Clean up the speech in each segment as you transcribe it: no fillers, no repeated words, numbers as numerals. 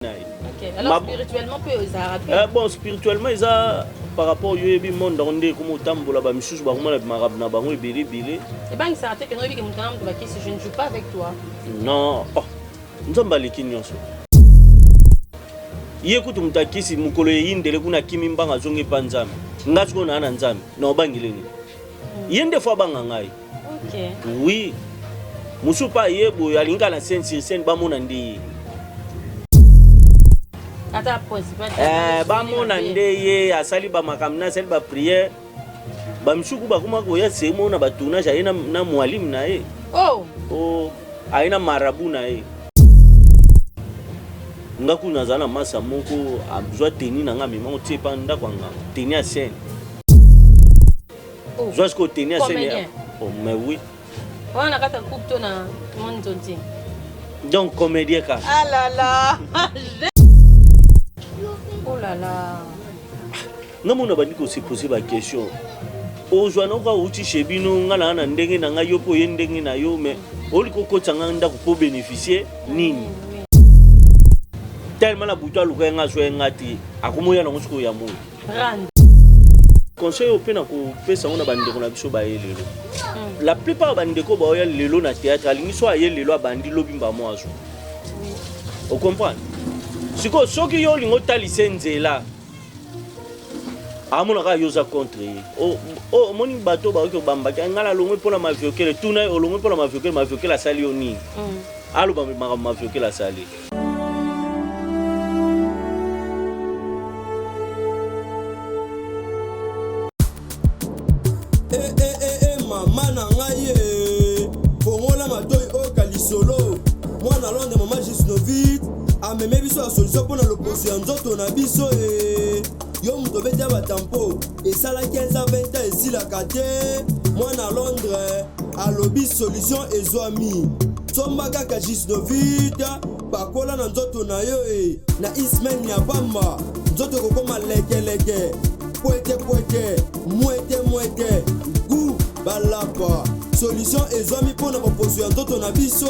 Ok, alors spirituellement, peu aux arabes. Bon, spirituellement, ils ont par rapport au monde dans le comme autant pour la bamisous, bah comment la marabe na bango bilé bilé. Et ben ça a été que nous que montant de qui si je ne joue pas avec toi. Non, oh, nous sommes baliki nyonso. Yekutu mutakisi mukolo yindele kuna kimi mbanga zonge panzami. Ngati kona na nzami na obangileni. Yende fo banga ngai. OK. Oui. Musupa yebo yalinga na sensi sen bamona ndi. Ata principal. Bamona ndeye asali ba makamna asali ba prière. Bamsuku bakuma ko ya semo na batuna ja na mwalimu na ye. Oh, aina marabu na ye. Ngaku nazana masa moko abzwa teni na ngami mango tsepa ndako nga teni a scène. Joas ko teni a scène. Oh mais oui. On a kata coupe to na monde tonti. Donc comédien ka. Ah là là. Oh là là. Namona bandi ko se poser ba question. Ozwa no ka uti shebino ngala na ndenge na ngayo po yendenge na yo mais oliko ko tsanga ndako po bénéficier nini. Tellement la bouteille luka nga zo ngati akumoya na ngosiko ya moyo. Conseil opena ko pesa ona bandeko na biso ba yelelo. La plupart bandeko ba oya lelo na théâtre alingi so ayelelo abandi lobimba mo azo. On comprend? Siko soki yo lingo talise nzela. Amona ka yoza contre. Oh moni bato ba ko bamba ka ngala longwe pona maviokele tuna olongwe pona maviokele sali oni. Alo ba maviokele sali. Mana ngaye fongola matoi o kalisolo mwana londe mama Gisnovit ameme biso la solution pour l'opposition nzoto na biso yo muto bete ba tampo et sala 15 à 20 ans ici la kate mwana Londres alobi solution ezwami somba kaka Gisnovit bakola na nzoto na yo na ismen ya bamba nzoto kokoma leke poete muete gu balapa solution ezwami pour na opposition nzoto na biso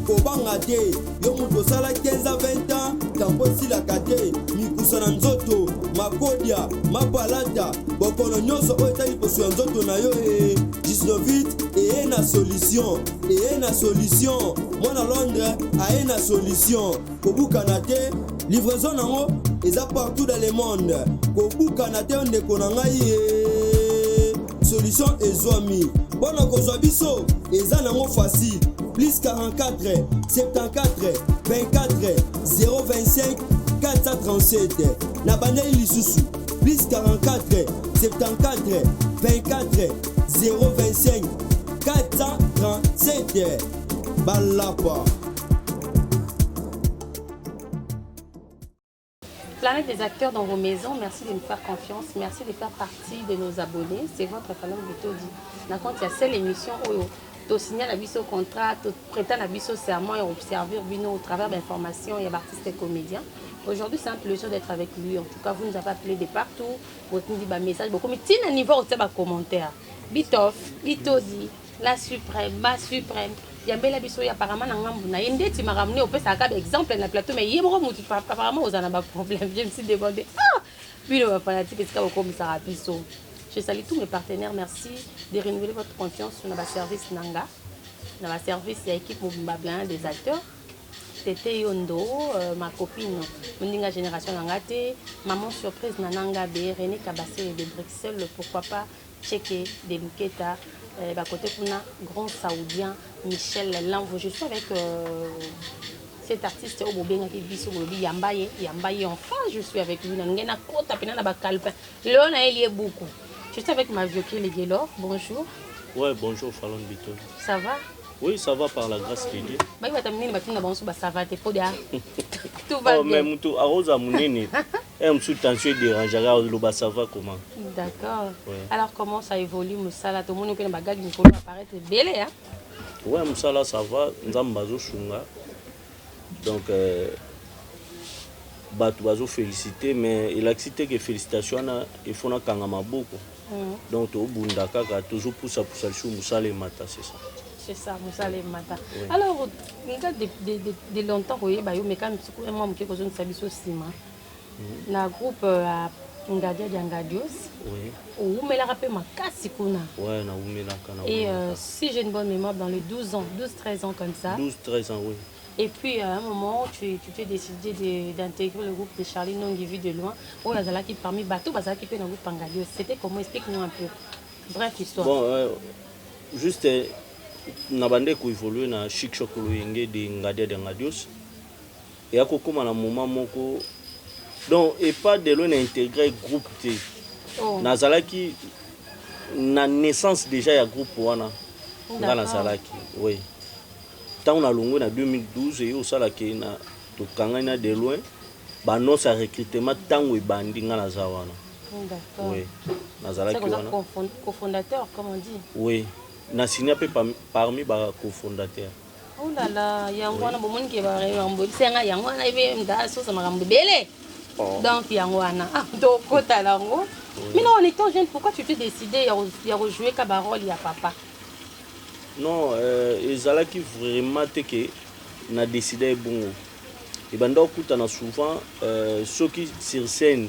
kobanga te yo mutu osala 15 à 20 ans tampo esilaka te mikusa na nzoto makodia mapalata bokono nyonso oyo etali poso ya nzoto na yo 19 eye na solution mwana Londres aye na solution kobukana te livraison nango eza partout dans le monde kobukana te ndeko na ngai solution ezwami bona kozwa biso eza nango facile plus 44 74 24 025 437 na bandeli lisusu plus 44 74 24 025 437 balapa. Planète des acteurs dans vos maisons, merci de nous faire confiance, merci de faire partie de nos abonnés. C'est votre Falon Bitodi. Dans compte, il y a cette émission où tu signes l'abisso contrat, tu prétends l'abisso serment et observer au travers d'informations et d'artistes et comédiens. Aujourd'hui, c'est un plaisir d'être avec lui. En tout cas, vous nous avez appelé de partout. Vous nous dites des messages. Beaucoup, mais tiens un niveau au commentaire. Bitoff, Bitodi, la suprême, ma suprême. Yambela biso ya apparemment na ngambu na yende ti m'a ramené au pesa ka exemple na plateau mais yebro mutu apparemment aux en a problème. Je me suis demandé puis le fanatique est-ce qu'on comme ça biso. Je salue tous mes partenaires, merci de renouveler votre confiance sur notre service Nanga. Dans la service il y a équipe Mobimba Blanc des acteurs. Tété Yondo, ma copine Mundinga Génération Nangate, maman surprise Nananga B, René Kabassé de Bruxelles, pourquoi pas checker des Muketa. Côté Kuna, grand saoudien Michel Lanvo. Je suis avec cet artiste au Bobéna qui vit sur le Yambaye enfin je suis avec lui. Beaucoup. Je suis avec ma vieux les Guélor. Bonjour. Ouais, bonjour Falon Bito. Ça va? Oui, ça va par la grâce de Dieu. Ça va, tout va bien. Même tout, arrose à mon nez. Sous tension dérangera, ça va comment? D'accord. Ouais. Alors comment ça évolue, Moussala? Tout le monde a bagage qui apparaître belé, hein? Ouais, Moussala, ça va. Nous avons bazo chunga. Donc, bazo félicité, mais il a cité que félicitations, il faut na beaucoup. Donc, au Bundaka, toujours pour ça, le chou Moussala et Mata, c'est ça. C'est ça, Moussa le matin. Alors, de longtemps, oui, mais quand même, je suis un groupe Ngadia Diangadios. Oui. Où me la rappelle ma casse kuna. Ouais, na umela kana. Et si j'ai une bonne mémoire, dans les 12-13 ans comme ça. 12-13 ans, oui. Et puis à un moment, tu t'es décidé d'intégrer le groupe de Charlie Nongi vu de loin. Oh, il y a qui parmi Bateau, il y a qui dans le groupe Ngadios. C'était comment? Explique-nous un peu. Bref histoire. Bon, juste, na bande ko évoluer na Chic Choc Loyenge de Ngadia Diangadios. Et à kokoma na moment moko. Donc, et pas de loin intégré groupe T. Oh. Nazalaki, na naissance déjà, il y a groupe Wana. Dans Nazalaki, oui. Tant on a longué en 2012, et au Salaki, na Tokangana de loin, bah non, ça recrutement tant ou bandi dans Nazawana. D'accord. Oui. Nazalaki. C'est cofondateur, comme on dit. Oui. Na signé parmi les cofondateurs. Oh là là, il y a un monde qui va arriver en bout. C'est un yango, on a vu un tas de choses, belé. Donc, il y a un donc, mais non, en étant jeune, pourquoi tu t'es décidé de rejouer Cabarol, il y a papa? Non, ils qui vraiment que n'a décidé bon. Et ben donc, souvent, ceux qui sur scène,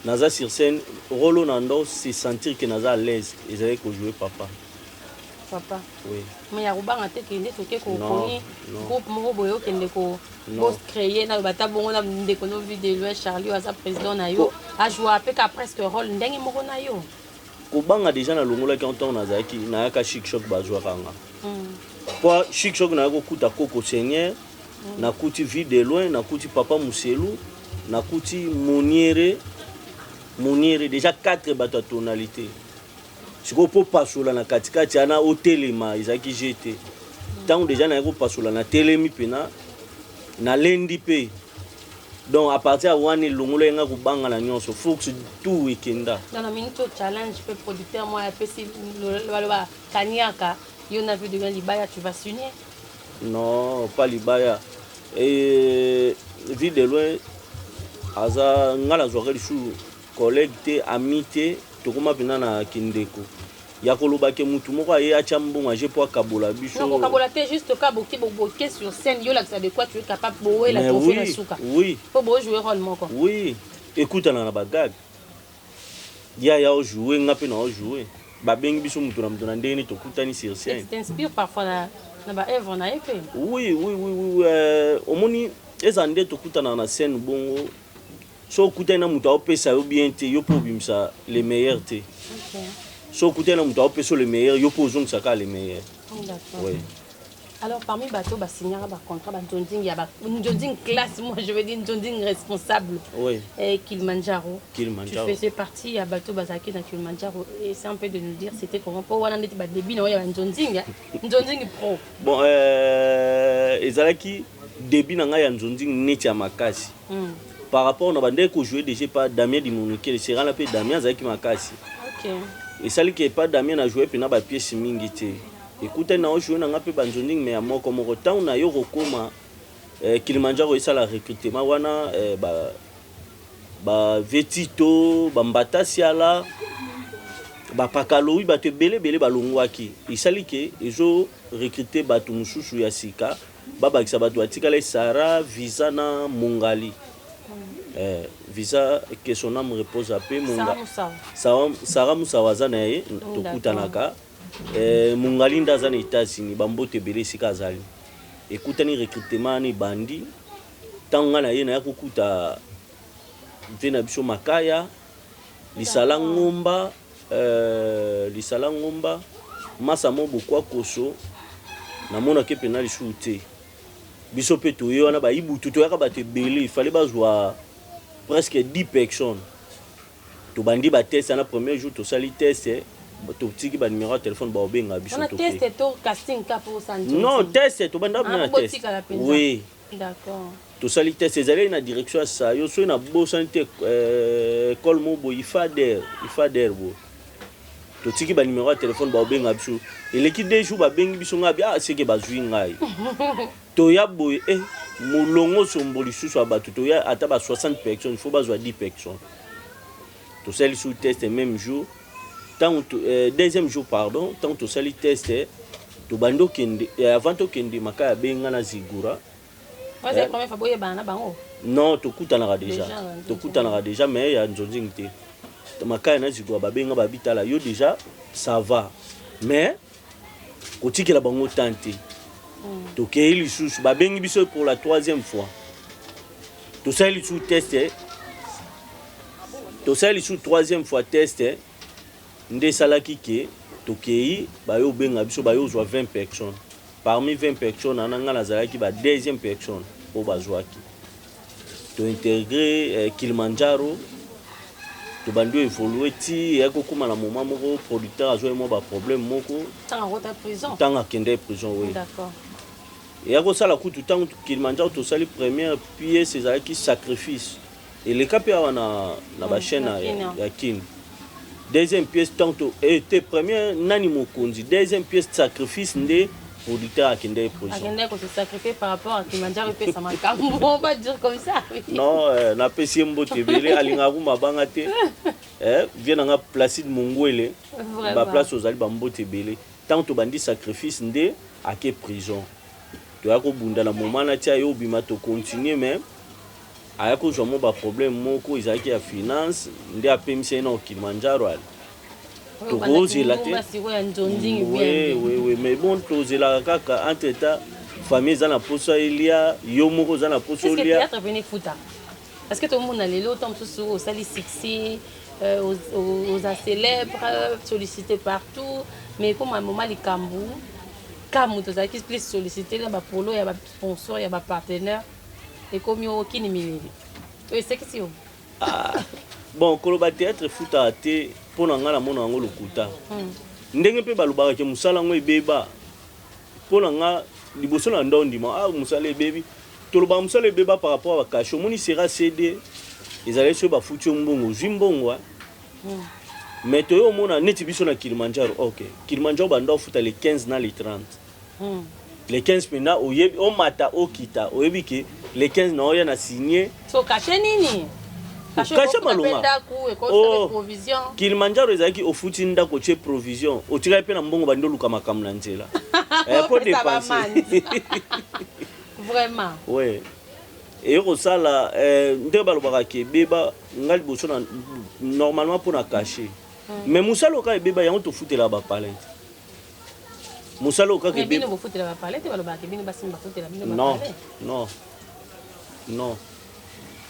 naza sur scène, rôle nando, c'est sentir que naza à l'aise. Ils avaient que jouer papa. Papa. Oui. Mais il y a un peu de groupe Moroboyo qui est créé dans le bataillon de vidéo Charlie à sa président nayo a joué à presque rôle ndenge moko nayo. Kobanga déjà na longola qui entend nazaki na ka Chic Choc bazwa kanga. Pour Chic Choc na ko kuta Koko Seigneur, na kuti vie de loin, na kuti Papa Muselu, na kuti Moniere déjà 4 bateaux tonalité. Si vous pouvez passer na katikati ana hotelema izaki jeté. Tant déjà na ko passer na telemi pena na lendi pe. Donc à partir de wani longola nga ko banga na nyonso faut que tout weekenda. Dans la minute challenge pe producteur moi pe si le kanyaka yo na vu de Libaya tu vas s'unir. Non, pas Libaya. Et vie de loin aza ngala zorer chou collègue té amité tokoma pena na kindeko ya koloba ke mutu moko aye achambonga je po kabola biso non kabola te juste ka boké sur scène yo là ça de quoi tu es capable boé la trophée la souka oui faut beau jouer rôle moko oui écoute na bagag ya jouer ngape na jouer ba bengi biso mutu na ndeni tokutani sur scène t'inspire parfois na ba œuvre na effet oui omoni ezande tokutana na scène bongo. So écoutez na muta opesa yo bien te yo po bimsa les meilleurs te. OK. So écoutez na muta opesa les meilleurs yo po zong saka les meilleurs. D'accord. Oui. Alors parmi bateau ba signer ba contrat ba Njonding ya ba Njonding classe moi je veux dire Njonding responsable. Oui. Et Kilimanjaro. Tu faisais partie à bateau bazaki dans Kilimanjaro et c'est un peu de nous dire c'était comment pour wana ndeti ba début na ya Njonding Njonding pro. Bon ezalaki début na nga ya Njonding neti ya makasi. Par rapport à bande que jouer déjà pas Damien Dimonike, c'est rend la paix Damien Zaki Makasi. OK. Et ça qui est pas Damien a joué puis na ba pièce mingité. Écoutez na jouer na ngape banjonding mais à moi comme autant na yo rekoma Kilimanjaro et ça la recrutement wana ba vetito ba mbata siala ba pakaloui ba te belé ba longwaki. Et ça que ezo recruter ba tu mususu ya sika ba ba kisabatu atika les Sara visa na Mongali. Visa que son âme repose à paix Sarah Moussawa zanaye tokutanaka Mungali ndazana États-Unis bambote belé sika azali ekutani recrutement ni bandi tanga na ye na yakukuta vena biso makaya lisala ngomba masa mo bokwa koso na mona ke penali shooté biso pe toye wana ba ibutu to yaka bate belé il fallait bazwa presque 10 personnes. Tu bandi ba test na premier jour to sali test to tiki ba numéro de téléphone ba obenga biso to. On a testé to casting ka pour ça. Non, test to banda na test. Oui. D'accord. To sali test ezali na direction ça yo so na bo santé école mo bo ifader bo. To tiki ba numéro de téléphone ba obenga biso. Et l'équipe des jours ba bengi biso ngabi c'est que ba zui ngai. To ya boy Moulongo somboli sous abattu to ya ata ba 60 personnes, il faut ba 10 personnes. To sali sous test même jour. Tant deuxième jour pardon, tant to sali test to bando kende avant to kende makaya benga na zigura. Ouais, c'est la première fois boye bana bango. Non, to kutanaka déjà mais ya nzonzi ngite. Makaya na zigura ba benga ba bitala yo déjà ça va. Mais kotiki la bango tante. To keili sous ba bengi biso pour la 3e fois. To ça li sous test. To ça li sous 3e fois test. Nde salaki ke to kei ba yo benga biso ba yo zwa 20 personnes. Parmi 20 personnes ananga nazalaki ba 2e personne pour bazwaki. To intégrer Kilimanjaro. To bando évoluer ti ya ko kuma na moment moko producteur azwa mo ba problème moko. Tanga rota prison. Tanga kende prison oui. D'accord. Et à ça la coupe tant Kilimanjaro to sali première pièce ezalaki sacrifice. Et le cap ya na ba chaîne ya kin. Deuxième pièce tantôt était première nani mokonzi. Deuxième pièce sacrifice ndé producteur akende prison. Akende ko se sacrifier par rapport à Kilimanjaro pe ça manka. On va dire comme ça. Non, na pesi mbote belé alinga kuma banga te. Vient nga Placide Mongwele. Ba place aux ali ba mbote belé. Tantôt bandi sacrifice ndé ake prison. Tu as bunda na moment na tia yo bima to continuer mais ayako jomo ba problème moko izaki ya finance ndé apemisi na Kilimanjaro ali. To rose la te. Oui, mais bon to zela kaka entre temps famille za na poso elia yo moko za na poso elia. Est-ce que théâtre venait fouta? Parce que tout le monde a les lots tant sous au sali succès aux célèbres sollicités partout mais comme un moment les Cambou comme tout ça qui se solliciter là bas polo il y a sponsor il y a partenaire et comme yo qui ni milili oui c'est que c'est bon koloba théâtre futa te pona ngala mona ngo lokuta ndenge pe balobaka ke musala ngo ebeba pona nga liboso na ndondima musala ebebi toloba musala ebeba par rapport à cash moni sera cédé ezalé sur ba futu mbongo zimbongo mais to yo mona neti biso na Kilimanjaro OK Kilimanjaro banda futa les 15 na les 30 les 15 pena oyebi o mata o kita oyebi ke les 15 na oya na signé so caché nini caché malonga ko provision Kilimanjaro ezaki ofuti ndako che provision otika pe na mbongo bando luka makam na nzela pour dépenser vraiment ouais et au sala ndé balobaka ke beba ngali boso na normalement pour na cacher mais musalo ka beba yango to futela ba palette musalo ka ke beba bino futela ba palette balobaka bino basimba futela bino ba palette non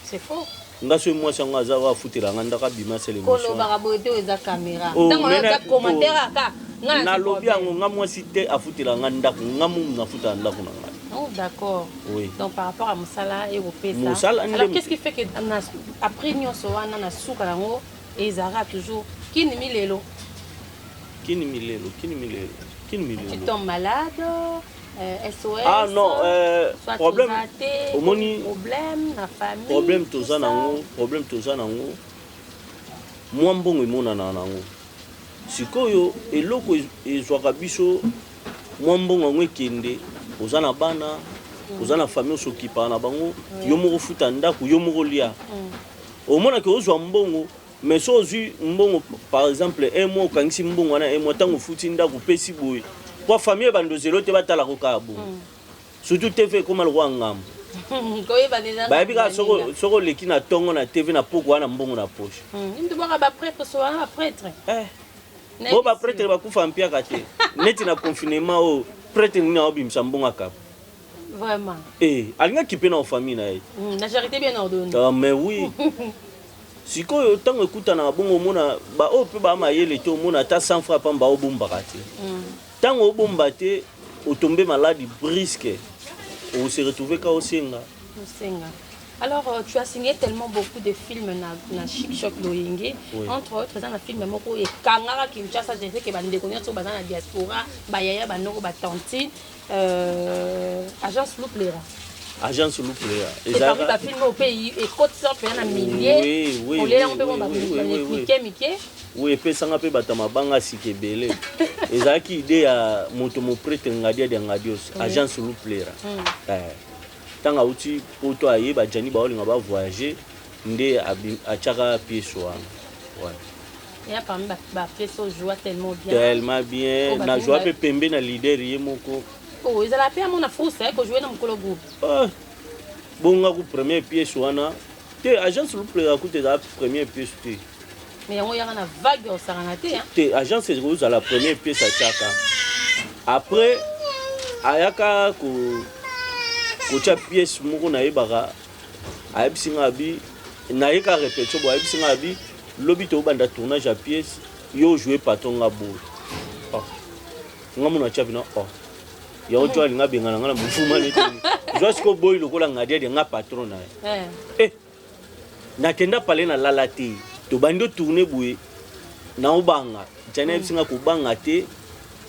c'est faux ngaso moi sanga za wa futela nganda ka bima c'est l'émission kolo ba bote eza caméra ntango na commentaire aka na lobi yango ngamwa cité afutela nganda ngamu na futa ndako na ngai. Oh, d'accord. Oui. Donc par rapport à Moussala et au PESA. Alors qu'est-ce qui fait que après nous sommes dans la soupe et Zara toujours qui ni milelo. Tu tombes malade, SOS. Ah non, problème. Problème la famille. Problème tous ça nango. Moi mbongo imona nango. Sikoyo eloko ezwaka biso moi mbongo ngwe kende. Ozana bana, ozana famille s'occupe na bango, yo moko futa ndako, yo moko lia. Au moins que ozwa mbongo, mais so ozu mbongo par exemple un mois kangisi mbongo na un mois tango futi ndako pesi boy. Kwa famille bando zelo te batala ko kabo. Surtout TV comme le roi ngam. Ba bika soko leki na tongo na TV na poko na mbongo na poche. Ndu boka ba prêtre so na prêtre. Bo ba prêtre ba kufa mpia kate. Neti na confinement o prêtre ni obi msambonga kap. Vraiment. Alinga kipe na famille na ye. La charité bien ordonnée. Ah mais oui. Sikoyo tango ekuta na bongo mona ba o pe ba mayele to mona ta 100 francs pamba o bomba kate. Tango o bomba te o tomber malade brisque. On se retrouver ka o senga. Alors, tu as signé tellement beaucoup de films na Chic Choc Loyenge, entre autres, dans le film Moko et Kangara Kinshasa, je sais que les déconneurs sont dans la diaspora, Bayaya, Banoro, Batantine, Agence Louplera. Agence Louplera. Et parmi les films au pays, et côte sort, il y a un millier. Oui. On les a Mickey. Oui, et puis ça n'a pas été ma banga si que belé. Et ça qui idée à mon prêtre ngadia de ngadios, Agence Louplera. Tant à outil pour toi y ba jani ba olinga ba voyager ndé a chaka pied soa. Ouais. Il y a parmi ma pièce au joie tellement bien. Tellement bien. Na joie peut pembe na leader yemoko. Oh, ils ont la paix à mon affaire, c'est que jouer dans mon groupe. Ah, bon, la première pièce wana. Te agence le plus coûte la première pièce te. Mais il y a une vague au Saranaté hein. Te agence c'est rose à la première pièce à chaka. Après ayaka ko cha pièce moko na yebaka. Ayebsinga bi na yeka répétition bo ayebsinga bi lobi to banda tournage à pièce yo jouer patron nga bo. Ah. Ngamu na cha bina oh. Ya ojo ali nga benga nga na mufuma lete. Josko boy lokola ngadia de nga patron na. Na kenda pale na lalati to bando tourner boye na obanga jana bisinga ko banga te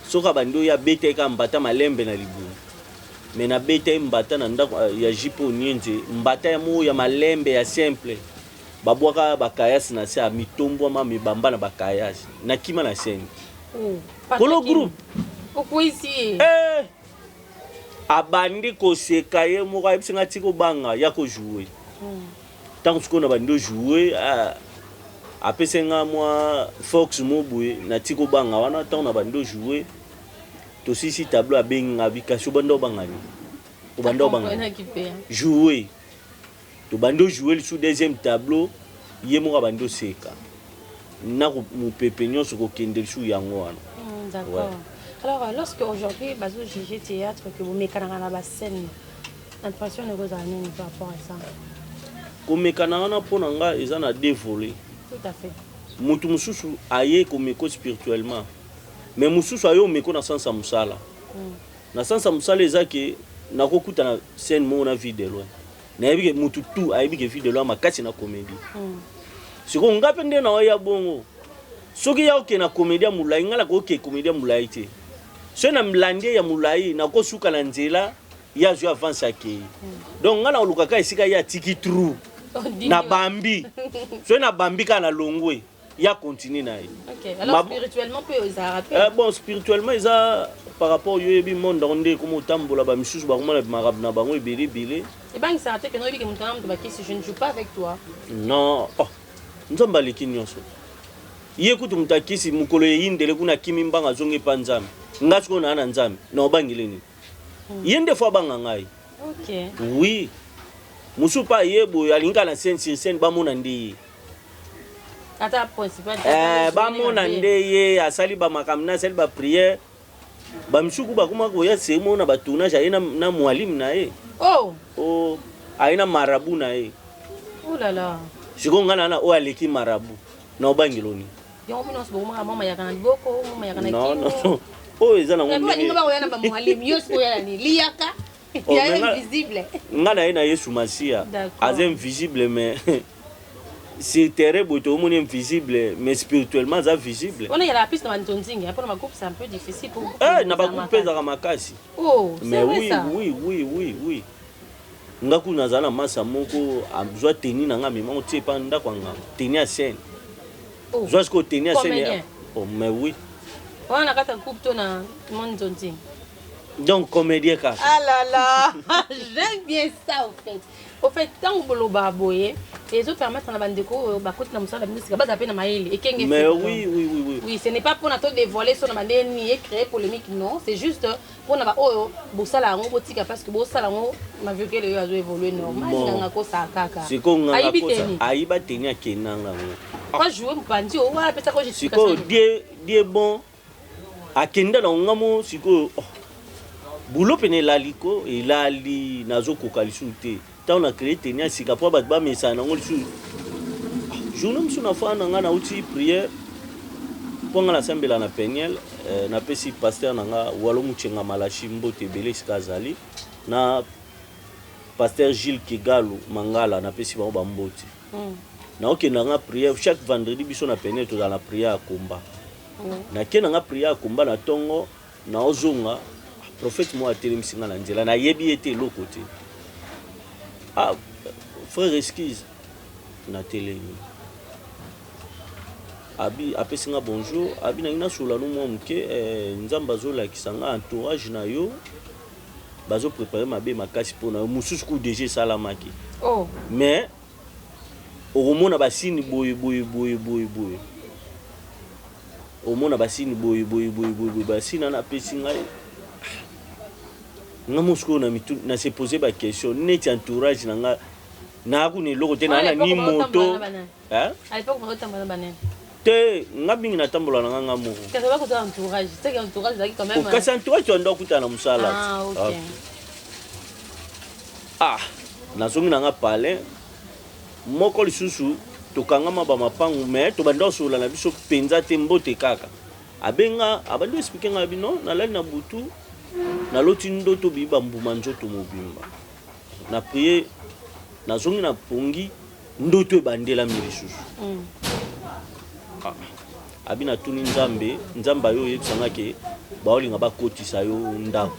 soka bando ya bete ka mbata malembe na libu mais na bete mbata na ndako ya jipo nienze mbata ya mo ya malembe ya simple babwaka bakayasi na se a mitombo ma mibamba na bakayasi na kima na scène kolo groupe ici abandi ko sekaye mo ka bisinga tiko banga ya ko jouer tant que on a bando jouer après senga moi Fox mobwe na tiko banga wana tant on a bando jouer to sisi tableau a benga bikaso bando bangani o bando bangani jouer to bando jouer sur deuxième tableau yemo bando seka na mu pepegnon so ko kende sou yango wana. D'accord. Alors lorsque aujourd'hui bazo juger théâtre que vous mékananga na ba scène impression de vous amener par rapport à ça. Komekananga pona nga ezana dévolé. Tout à fait. Mutu mususu aye komeko spirituellement. Mais mususu ayo meko na sansa musala. Na sansa musala ezake na kokuta na scène mo na vie de loin. Na yebike mutu tout ayebike vie de loin makasi na comédie. Siko ngape nde na waya bongo. Soki ya oke na comédie mulai ngala ko oke comédie mulai te. So na mlande ya mulai na ko suka na nzela ya jo avance ake. Donc ngala olukaka esika ya tiki trou. Na bambi so na bambi kana longwe ya continue na. OK alors spirituellement peut ça bon spirituellement ça par rapport yo yebi monde onde comme otambola ba misusu ba kuma na marab na bango ebele bele et ben ça te que no yebi ke mutana mtu baki si je ne joue pas avec toi non oh nzomba likinyoso ye kutu mtakisi mukolo yindele kuna kimi mbanga zonge panzami ngatsko na ana nzami na obangileni yende fo banga ngai. OK oui musupa yebo yalinga na scène ba mona ndi ata principal ba mona ndeye asali ba makamna asali ba prière ba msuku ba kuma ko ya semo na ba tournage ayina na mwalimu na ye oh ayina marabu na ye oh là là sikonga na o aleki marabu na obangiloni yo mino so ma mama ya kana boko mama ya kana kingo non oh ezana ngombe ni ba oyana ba mwalimu yo so ya ni liaka il est invisible. Ngana ina Yesu Masia. Azem invisible mais c'est terrible tout le monde invisible mais spirituellement ça visible. On est à la piste dans Ntonzingi, après ma coupe c'est un peu difficile pour vous. Na ba coupe za makasi. Oh, mais oui. Ngaku nazana masa moko amzwa teni na ngami mo tie pa nda kwanga. Teni à scène. Oh. Joa ko teni à scène. Oh mais oui. On a kata coupe to na Ntonzingi. Donc comédien car. Ah là là, j'aime bien ça au fait. Au fait, tant que vous baboye, les autres permettent à la bande de co, na musala musique, pas d'appeler na maïli et kenge. Mais oui. Oui, ce n'est pas pour notre dévoiler sur la bande ni créer polémique non, c'est juste pour na ba oh bosala ngo botika parce que bosala ngo ma vu que le a évolué normal nganga ko sa kaka. C'est ko nganga ko sa aiba teni akenanga ngo. Quand jouer mbandi o wala pesa ko je suis. Siko die bon akenda na ngamo siko boulot pene laliko et lali nazo kokalisute ta on a créé tenia sika po ba mesa na ngoli su journée msuna fana nga na uti prière ponga la sembela na peniel na pesi pasteur nanga walo muchenga malashi mbote bele skazali na pasteur Gilles Kigalo Mangala na pesi ba mbote na okenda nga prière chaque vendredi biso na peniel to dans la prière komba na kena nga prière komba na tongo na ozonga prophète moi télémisinga na nzela na yebi été l'autre côté ah frère excuse na télé abi apesinga bonjour abi na ina sula no mo mke nzamba zo la kisanga entourage na yo bazo préparer mabe makasi pona mususu ku DG salamaki oh mais au mona basini boy omona basini boy basina na pesi ngai nga mosko na se poser ba question neti entourage na nga na ku ne loko te na ni moto à l'époque on tambola banane te nga bingi na tambola na nga moko qu'est-ce que tu entourage c'est entourage là quand même kasi entourage tu ndo kutana musala ah OK nazongi na nga pale moko lisusu tokangama ba mapangu mais to banda osola na biso penza te mbote kaka abenga abandi expliquer nga bino na lali na butu na loti ndoto biba mbuma nzoto mobimba na prier nazongi na pongi ndoto ebandela mi lisusu abina tuni nzambe ayo yebisanga ke baolinga bakotisa yo ndako.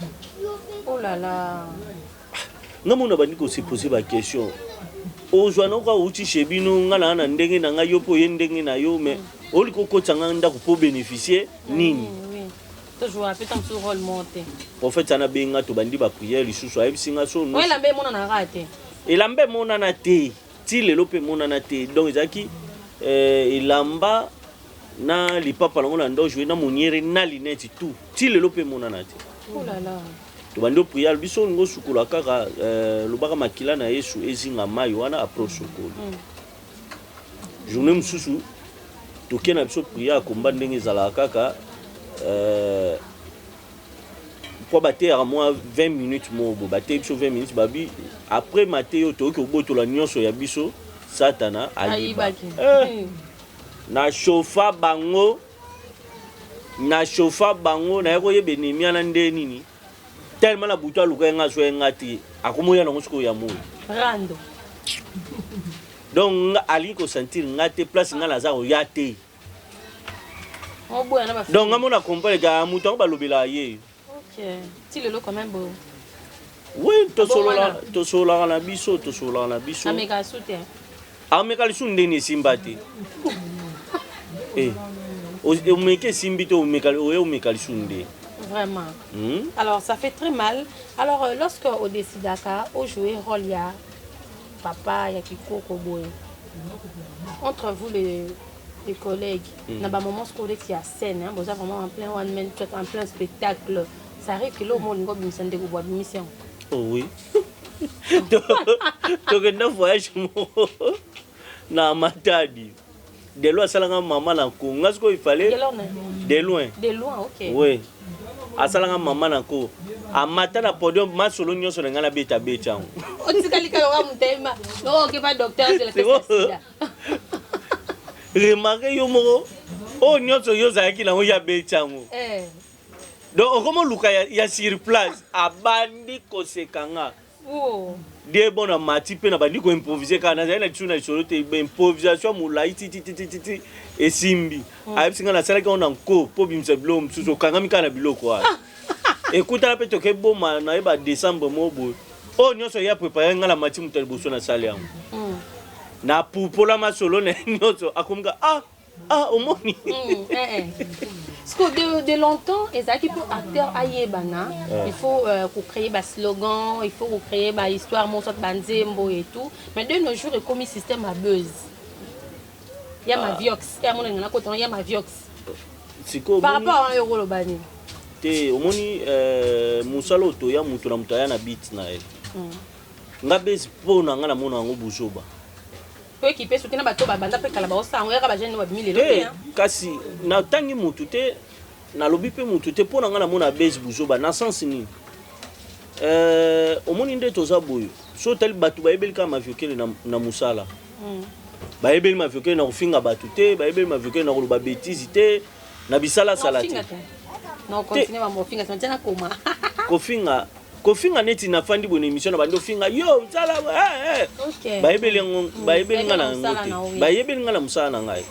Oh là là nga mona bandi ko se poser ba question ozwana ka uti shebino nga na ndenge na nga yo po ye ndenge na yo mais oliko kotanga ndako po bénéficier nini toujours un peu tant sur rôle monté en fait ça na benga to bandi ba prière lisusu ayebisinga so no lambe mona na rate elambe mona na te ti lelo pe mona na te donc ezaki elamba na lipapa lango na ndo jouer na moniere na linette tout ti lelo pe mona na te. Oh là là to bandi prière biso ngo sukula kaka lobaka makila na Yesu ezinga mai wana approche sokolo journée mususu to kena biso prière komba ndenge ezala kaka pour battre à moi 20 minutes mobo battre biso 20 minutes babi après mateo to ko botola nyonso ya biso satana ayiba na chauffa bango na yako yebe nemia na nde nini tellement la buto aluka nga so ngati akomoya na ngosiko ya moyo rando donc ali ko sentir ngate place nga lazaro ya te donc nga mona comprendre ga muto ba lobela ye. OK ti lelo quand même beau oui to solo na biso ameka soute ameka lisunde ni simbati o meke simbi to o meka lisunde vraiment. Alors ça fait très mal. Alors lorsque au décidaka au jouer rôle ya papa ya kikoko boy entre vous les collègues na ba moment scolaire qui a scène hein vous vraiment en plein one man en plein spectacle ça arrive que le monde ngo bimsande ko bois mission. Oh oui to que na voyage na matadi de loin salanga maman na ko ngasko il fallait de loin OK oui asalanga maman na ko amata na podium masolo nyonso na ngala beta ngu otikali ka wa mutema no ke pas docteur de la tête remarqué yo moko o nyonso yo zaki na ya beta ngu donc comment luka ya sur place abandi kosekanga de bona mati pe na bandi ko improviser kana na tuna solo te improvisation mulai ti esimbi ayisinga na sala ka ona nko po bimsa blom suso kanga mikana biloko a écoute la pe to ke boma na eba décembre mobo o nyonso ya préparer ngala mati mutel boso na sala yango na pupola masolo na nyonso akomga omoni parce que de longtemps ezaki pour acteur ayebana il faut créer ba slogan il faut créer ba histoire mon sorte banzembo et tout mais de nos jours et comme système à buzz ya ma viox ya mon ngana ko ton ya ma viox par rapport à euro lobani te omoni musalo to ya mutu na mutaya na beat na ele nga base pona ngana mona ngo buzoba équipé soutien na bato babanda pe kala ba osango ya ba jeune wa 1000 lelo kasi na tangi mutu te na lobi pe mutu te pona ngana mona base buzoba na sens ni omoni nde toza boyo so tel bato ba ebeli ka mafiokele na musala ba ebeli mafiokele na kofinga bato te ba ebeli mafiokele na koloba bêtise te na bisala sala te non continue ba mo finga tena koma kofinga neti na fandi bona émission na bando finga yo sala OK bayebeli ngana musala na ngai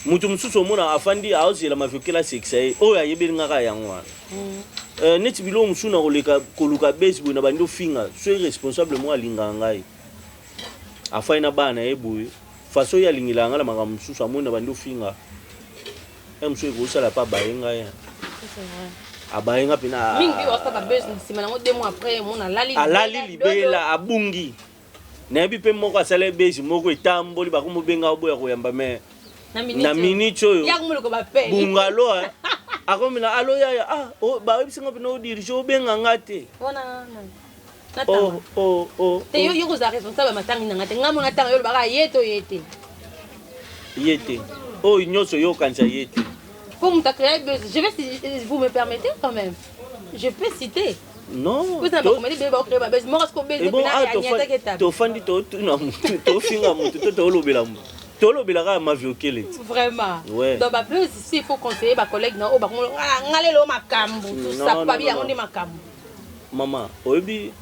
mutu mususu mona afandi aozela mafiokela sexe oyo ayebeli ngaka yango wana neti bilo musuna koluka base bona bando finga so responsable mo alinga ngai afai na bana eboye faso ya lingila ngala maka mususu amona bando finga musu ekosala pa bayenga ya abayenga pena mingi wasa ba buzz nsima nango 2 mois après mona alali libela abungi na bi pe moko asala base moko etamboli ba ko mobenga oboya koyamba mais na minute oyo bungalo akomela alo yaya bayebisinga mpena odirige obenga nga te te yo kozala responsable matangi nanga te ngambo natanga yo lobaka ye to ye te ye te oyo nyonso yokanisa ye te pour moto créer buzz je vais vous me permettez quand même je peux citer non tofandi totuna mutu tofinga mutu to tolobela mutu tolobelaka maviokele vraiment donc plus ici il faut conseiller ba collègue na o ba ngalelo makambo tout ça pas bien on dit makambo mama oyebi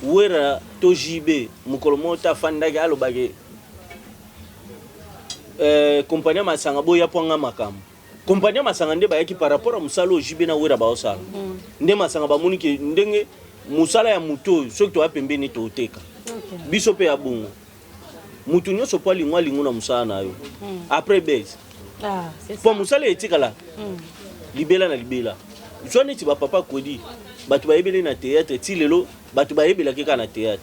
wera to jibe mukolo mota fandaki alobake compagnie masanga boya ponga makambo compagnie masanga nde bayaki par rapport à musala o jibe na wera baosala nde masanga bamoni ke ndenge musala ya muto soki to apembeni to oteka biso pe ya bungu mutu nyonso po alingwa lingo na musala na yo après base po musala etikala libela na libela so neti bapapa kodi bato bayebeli na théâtre ti lelo bato bayebelaki kaka na théâtre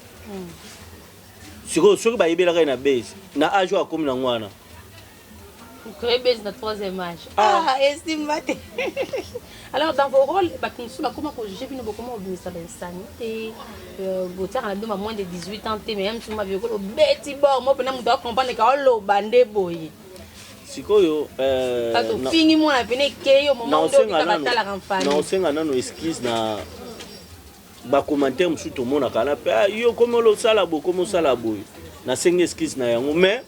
soki bayebelaka na base na age oyo akomi na ngwana créer base na troisième âge estime bate alors dans vos rôles comment j'ai vu comment obimisa insanité botiaka na bino moins de 18 ans te mais même suma viokolo beti bor mo pena mutu akomprendre ka oloba nde boye sikoyo tofingi mwana pene keyo moment oyo bitabatalaka mfani naosenga nano esquisse na bacommentaire mosusu tomonaka na mpe yo komi olosala boye komi osala boye nasengi esquisse na yango mais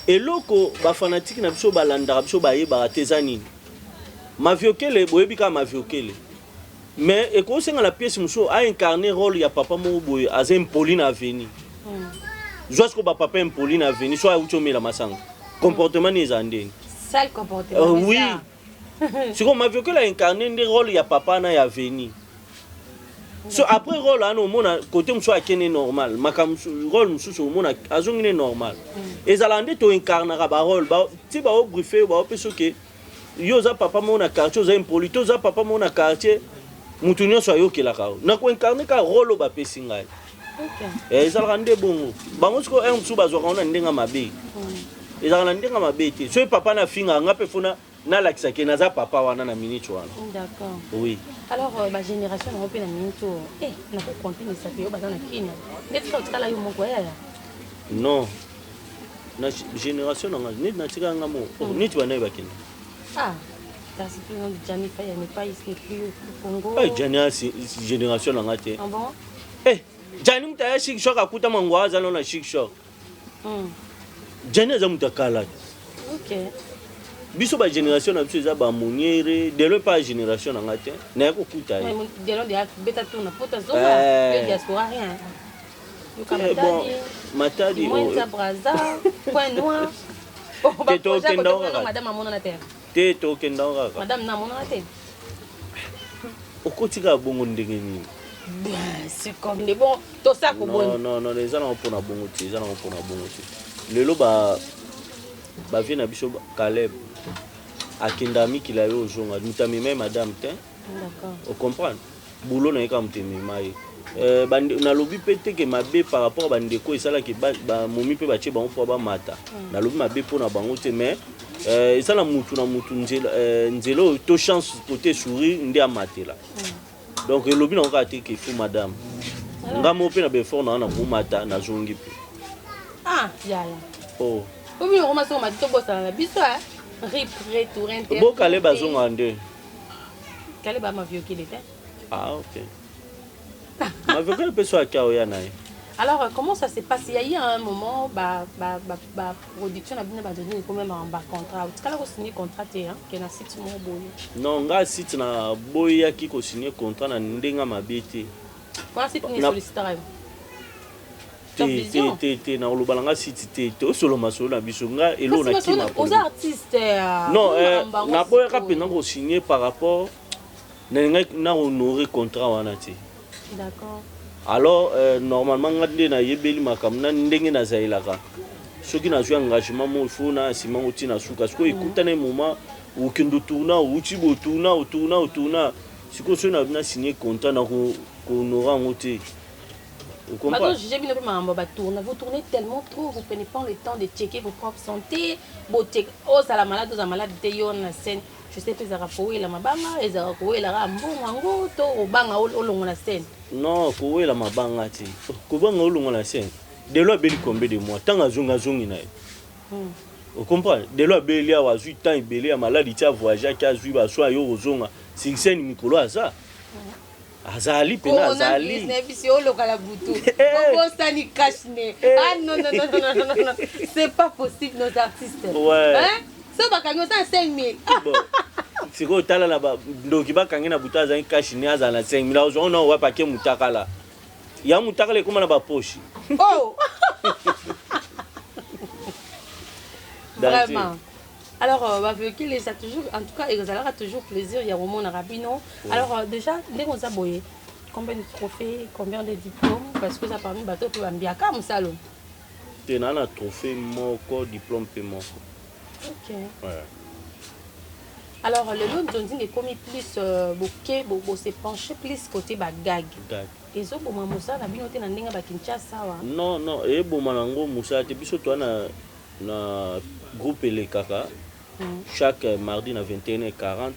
eloko bafanatike na biso balandaka biso bayebaka te eza nini maviokele boyebi kaka maviokele mais ekosenga na pièce mosusu aincarne rôle ya papa moko boye aza impoli na aveni zwa siko bapapa impoli na aveni so auti omela masanga comportement ni eza ndeni sale comportement oui siko maviokele aincarne nde rôle ya papa na ya aveni so après rôle ana omona côté mosusu akende normal makambo rôle mosusu omona azongine normal ezala nde toincarnaka barôle ti baobriefe baopesa ke yo oza papa moko na quartier oza impoli to oza papa moko na quartier mutu nyonso ayokelaka o na koincarne ka rôle oyo bapesi ngai ezalaka nde bongo bango siko un mosusu bazwaka ngo na ndenge mabe ezalaka na ndenge mabe te soki papa na fingaka nga mpe fona nalakisaki naza papa wana na minute wana d'accord oui alors ma génération nango mpe na minute oyo nakocompinisa pe yo baza na kina ndeti ka otikala yo moko yaya non na génération nanga neti natikala nga moko neti bana ye bakende kasi plus non Gianni Faye n'est pas ici plus au Congo Gianni a génération nanga te ah bon Gianni mutu aya chic shock akuta mango aza na chic shock Gianni aza mutu akala ok biso ba génération na biso eza ba moniere delo pas génération nanga te na kokuta ye delo de beta tuna pota zoma le diaspora rien bon matadi moins ça braza point noir madame amona na terre te tokenda kaka madame na amona na terre okotika bongo ndenge nini c'est comme des bon to ça ko bon non eza na mpona bongo te eza na mpona bongo te lelo ba vie na biso Caleb akenda mikila yo ozonga mutami même madame te d'accord o comprendre boulot na yeka mutemi mai nalobi pe te ke mabe par rapport bandeko esalaki bamomi mpe batie bango mpo bamata nalobi mabe mpona bango te mais ezala mutu na mutu nzela oyo to chance kote souri nde amatela donc elobi nango kaka te ke fu madame nga mo mpe na befort na wana komata nazongi mpe yaya obi okomasoko mati tobosana na biso retour inter bo Caleb azonga nde Caleb amaviokile te ok maviokile mpe so akia oya na ye alors comment ça s'est passé il y a eu un moment production na bino badoni quand même en contrat tikala kosigner contrat te ke na site moko boye non nga site na boyaki kosigner contrat na ndenga mabe te wana site ni sollicitara te na olobala nga site te tosolo masolo na biso nga elo na kima aux artistes non na boyaka mpenza kosigner par rapport na honorer contrat wana te d'accord alors normalement nga nde nayebeli makambo na ndenge nazalelaka soki nazwi engagement mo ifo na nsima otina suka sikoyo ekutana moment okende otourna outi otourna sikoyo soki nasigné contrat na kohonora yango te Vous comprenez? J'ai vu vous tournez tellement trop, vous prenez pas le temps de checker vos propres santé. Oh, ça la malade, la malade, la scène. Je sais pas, ça va fouiller la mabanga, et ça va fouiller la rambo, au banga, au long la scène. Non, fouiller la mabanga, tu sais. Au long la scène. De l'eau, belli combien de mois? Tant à zongi. Vous comprenez? De l'eau, belli à wazu, tant belli à malade, il a voyagé, qui a joué à soi, yo, zonga. C'est scène, Mikolo, à ça. Azali pena azali. Non. C'est pas possible nos artistes. Ouais. Hein? Ça va quand ça 5000. C'est quoi tala là bas donc ba kangena buta za cash ni azana 5000 on on va paquet mutaka là. Ya mutaka le comme na ba poche. Oh. Vraiment. Alors, ça toujours, en tout cas, il aura toujours plaisir. Il y a un moment en rabino. Alors, déjà, dès qu'on s'est aboyé, combien de trophées, combien de diplômes? Parce que ça parmi les bateaux, tu vas bien comme ça. Tu as un trophée, mon diplôme, paiement. Ok. Ouais. Alors, le long de est commis plus bouquet, c'est penché plus côté gag. Et ça, pour moi, ça, la binote n'a pas Kinshasa. Non, et bon, manango, Moussa, tu es toi na groupe Les Kaka. Chaque mardi na 21h40,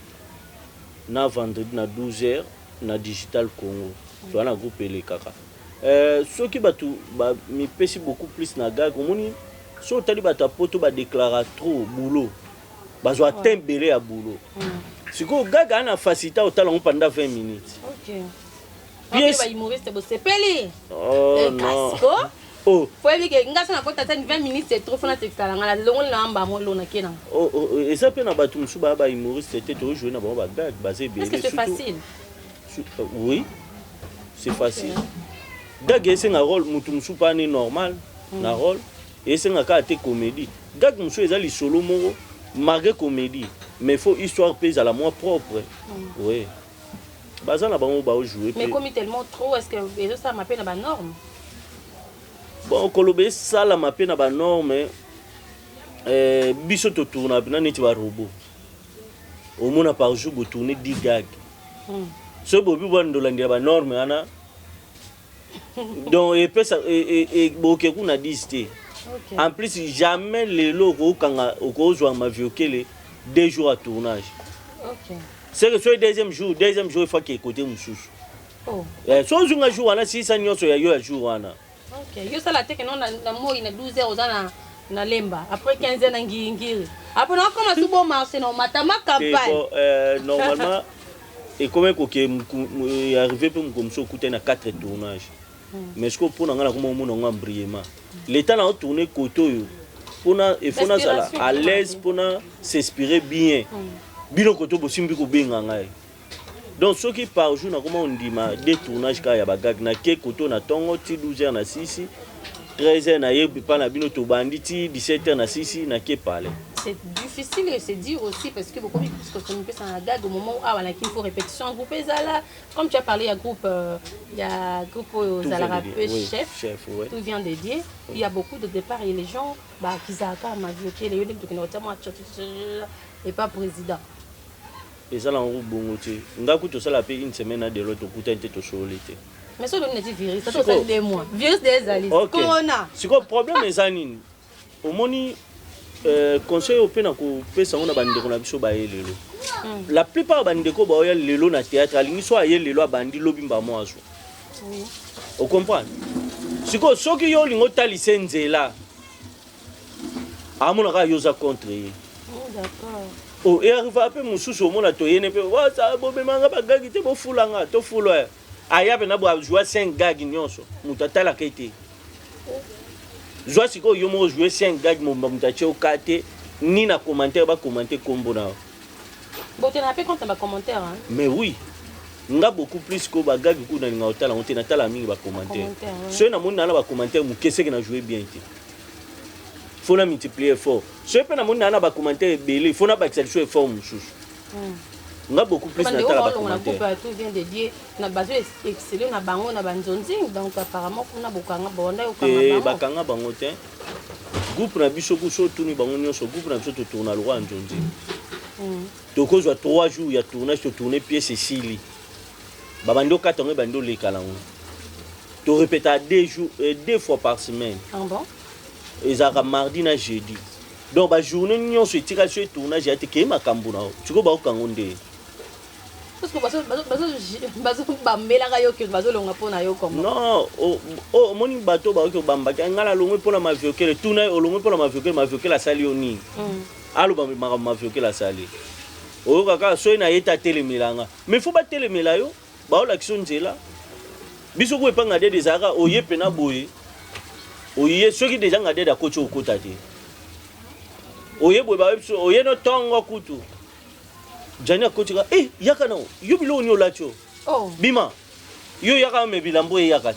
na vendredi na 12h, na Digital Congo. Tu as un groupe Les Kaka. Ceux qui me pèsent beaucoup plus na gag, ceux qui ont déclaré trop boulot, ils ont tempéré à boulot. Si vous gag a facilité au talent pendant 20 minutes. Ok. Bien sûr. C'est pelé. Oh non. Oh, faut dire que ngasa na kota 20 minutes c'est trop fona textala ngala longo na mba mo lona kena. Oh, et ça peut na batu musuba ba humoriste c'était toujours jouer na ba gag basé bien. Est-ce que c'est facile? Oui. C'est facile. Gag c'est un rôle mutu musuba ni normal na rôle et c'est un cas de comédie. Gag musu ezali solo moko malgré comédie mais faut histoire pèse à la moins propre. Oui. Baza na ba jouer. Mais comme tellement trop est-ce que ça m'appelle na norme? Bon, Kolobé, ça la mapé na ba norme, biso to tourna na neti ba robot. Au moins par jour vous tourner 10 gags. Ce bobi bon de la ba norme ana. Donc et pesa et boke ku na 10 té. En plus jamais les locaux kanga au zo ma viokele 2 jours à tournage. OK. C'est que ce deuxième jour il faut que côté mususu. Oh. So zunga jour ana 6 nyonso ya yo jour ana. Ok, yo ça la tête non na moi il 12 heures na lemba après 15 heures na ngingiri. Après on commence tout bon marché non matama campagne. Normalement et comment que arrivé pour comme ça coûter na 4 tournages. Mais ce que pour ngala comme mon ngam brièvement. L'état na tourner koto yo. Pour na il faut na sala à l'aise pour na s'inspirer bien. Bino koto bosimbi ko benga ngai. Donc, ceux qui par jour, comment on dit, des tournages, quand il y a des gag, na ke koto na tongo, 12h na 6, 13h na yebi pa na bino to banditi, 17h na 6 na ke parler. C'est difficile et c'est dur aussi parce que beaucoup plus que on peut s'en gag au moment où il faut répétition groupe Zala. Comme tu as parlé, il y a groupe Zala chef, tout vient dédié. Il y a beaucoup de départs et les gens qui s'accordent à bloquer les et pas président. Et ça, on bon côté. On a coûté ça la paix une semaine à de l'autre côté de solité. Mais ça donne des virus, ça fait des mois. Virus des alliés. Corona. C'est quoi le problème les années? Au moni conseil au pena ko pesa on a bandi ko na biso ba yelelo. La plupart bandi ko ba yelelo na théâtre alingi so yelelo bandi lobimba mo aso. Oui. Vous comprenez? C'est quoi ce qui yo lingo talise nzela. Amona ka yoza contre. D'accord. Oh, et arrive à peu mususu au monde à toyene pe wa ça bobe manga ba gagi te bo fulanga to fulo aya pe na bo jouer 5 gag nyonso mutata la kete joie siko yo mo jouer 5 gag mo mutache o kate ni na commentaire ba commenter kombo na bon tu n'as pas compte ba commentaire hein mais oui nga beaucoup plus ko ba gag ku na nga otala on te na tala mingi ba commentaire so na mona na ba commentaire mu kese que na jouer bien te faut la multiplier fort. Ce que nous avons des commentaires, il faut que nous fort. On a beaucoup plus de commentaires. Tout vient de dire, on a besoin d'exceller, on a besoin de donc apparemment, on a beaucoup de bakanga bangote. Groupe na biso kuso tuni bangonyo so groupe na biso to tourna loi en Njonzi. Donc on 3 jours il y a tournage to tourner pièce Cécile. Babando katonge bando le kalango. tu répètes 2 fois par semaine. Ah bon? Et ça mardi na jeudi. Donc la journée nous se tire sur tournage j'ai été que ma kambuna. Tu go ba okangonde. Parce que bazo bambela yo que bazo longa pona yo comme. Non, moni bato ba ko bamba ngala longwe pona ma viokele tourna o longwe pona ma viokele la sali oni. Alo ba ma viokele la sali. O kaka so na yeta telemelanga. Mais faut pas telemela yo. Ba o l'action nzela. Biso ko epanga de desaka oye pena boye. Oye ceux qui déjà ngade da kocho okota te. Oye boye ba oye no tongo kutu. Jani akotika yaka na yo bilo ni olacho. Oh. Bima. Yo yaka me bilambo yaka.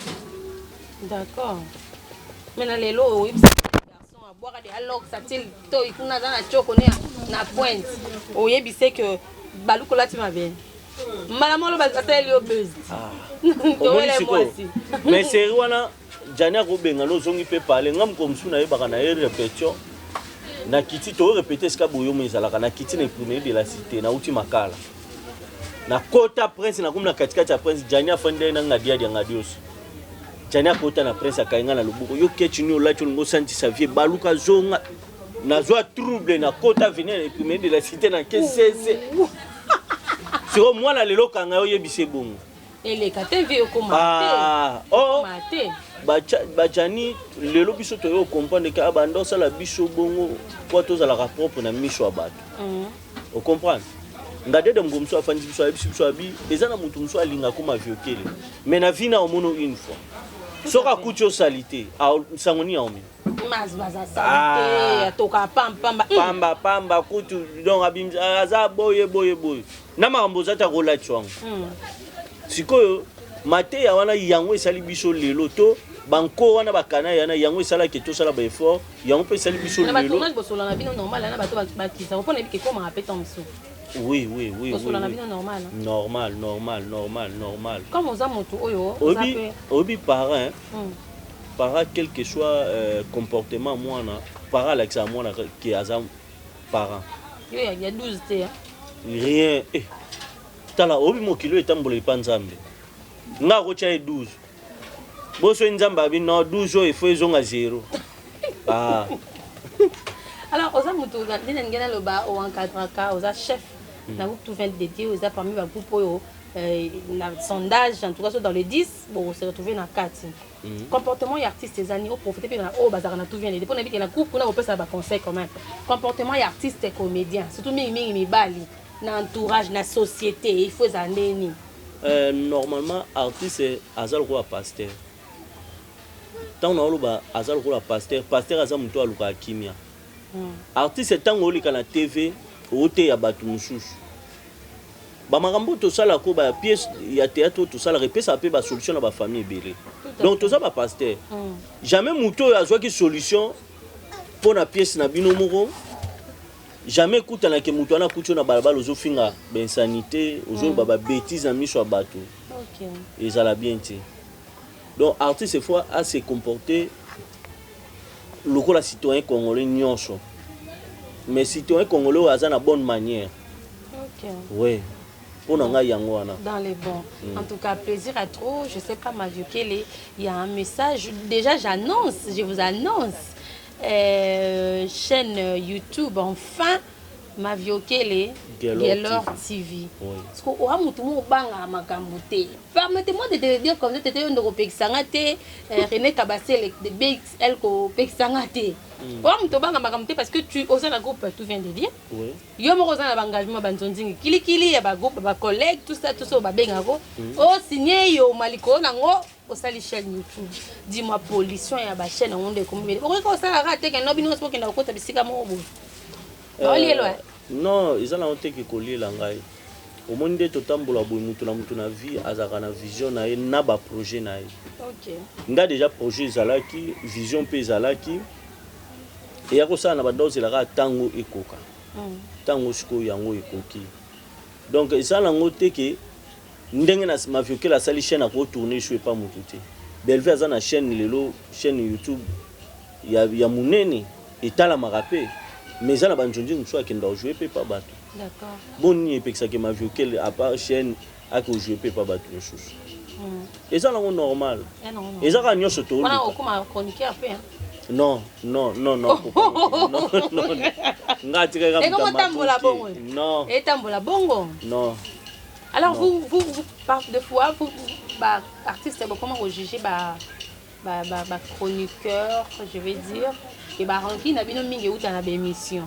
D'accord. Mais na lelo garçon a boire de alors ça til to ikuna na choko na pointe. Oye bi c'est que balukola ti mabe. Malamolo ba tell yo buzz. Mais c'est wana Jani akobenga no zongi pe parler ngam comme suna yebaka na répétition. Na kiti to répéter ce ka boyo mezalaka na kiti na premier de la cité na uti makala. Na kota prince na kumna katikati ya prince Jani afande na ngadia dia ngadios. Jani akota na prince akainga na lubuko yo ketchini olacho ngo santi sa vie baluka zonga na zo trouble na kota venir le premier de la cité na kesese. Sur moi la lelo kanga yo yebise bongo. Ele kate vie ko mate. Oh. Mate. Bajani lelo biso to yo comprendre que abando sala biso bongo kwa to zala propre na miso abato. O comprendre? Ngade de ngomso afandi biso abi ezana mutu mso alinga ko ma viokele. Mais na vina o mono une fois. Soka kucho salité a sangoni a omi. Mas baza salité atoka pamba kutu donc abim aza boye. Na mambo zata rola chwangu. Sikoyo mate ya wana yango esali biso lelo to banko wana bakana yana yango esala ke to sala ba effort yango pe esali biso lelo. Na tournage bosola na bino normal na bato bakisa ko pona bike ko ma rappeler mso. Oui. Bosola na bino normal. Normal. Comme oza moto oyo obi parent para quel que soit comportement mwana para l'accès mwana qui azam parent. Yo ya 12 te. Rien. Tala obi mokilo etambola ipanzambe. Nga ko cha 12. Boso nzamba bi no 12 il faut ezonga 0. Alors oza moto ndena ngena lo ba o encadraka oza chef na groupe tout vient dédié oza parmi ba groupe oyo na sondage en tout cas dans les 10 bon on s'est retrouvé dans 4. Comportement et artiste les années au profiter puis na o bazara na tout vient dédié pour na bi la groupe na opesa ba conseil quand même. Comportement et artiste et comédien surtout mi bali na entourage na société il faut zaneni. Normalement artiste azal ko pasteur. Tant na oloba azal ko pasteur azal muto aluka kimia. Artiste tango olika na TV ote ya batu mususu. Ba makambo to sala ko ba pièce ya théâtre to sala repesa pe ba solution na ba famille belé. Donc to za ba pasteur. Jamais muto azwa ki solution pour na pièce na bino moko. Jamais écoute na ke mutu ana kucho na balabala ozofinga ben sanité ozo baba bêtise na miso bato. OK. Et ça la bien ti. Donc artiste fois à se comporter lokola citoyen congolais nyonso. Mais citoyen congolais a na bonne manière. OK. Ouais. Pour nga yango wana. Dans les bons. En tout cas, plaisir à trop, je sais pas ma vieux il y a un message déjà je vous annonce chaîne YouTube enfin ma viokele Gelor TV. Parce que o amutu mo banga makambo te. Permettez-moi de te dire comme c'était une repexanga te René Kabasele de BXL ko pexanga te. O amutu banga makambo te parce que tu au sein de groupe tout vient de dire. Oui. Yo mo kozana engagement banzonzingi kili ya ba groupe ba collègue tout ça ba benga ko. O signé yo maliko nango au sali chaîne YouTube. Dis-moi pollution ya ba chaîne on de comme. O ko sala rate ke no bino spoke na ko ta bisika mo bo. Non, ils ont honte que collier langai. Au monde de totambola boy mutu na vie azaka na vision na e na ba projet na e. OK. Nga déjà projet zalaki, vision pe zalaki. Et ya ko sa na ba dose la tango ekoka. Tango siko yango ekoki. Donc ça lango te que ndenge na ma vieux que la sali chaîne a ko tourner je pas mutu te. Belve aza na chaîne lelo, chaîne YouTube ya munene etala marape. Mais ça, la banjonji nous soit qui n'a joué pas battu. D'accord. Bon ni que ça que ma vieux qu'elle a pas chaîne à que jouer pas battu les choses. eza nango normal eza kaka nyonso wana okoma chroniqueur pe non nga tikaka mutambola bongo non etambola bongo non. Alors vous de fois vous artiste comment vous jugez chroniqueur, je vais dire, et ranking na bino mingi uta na émission.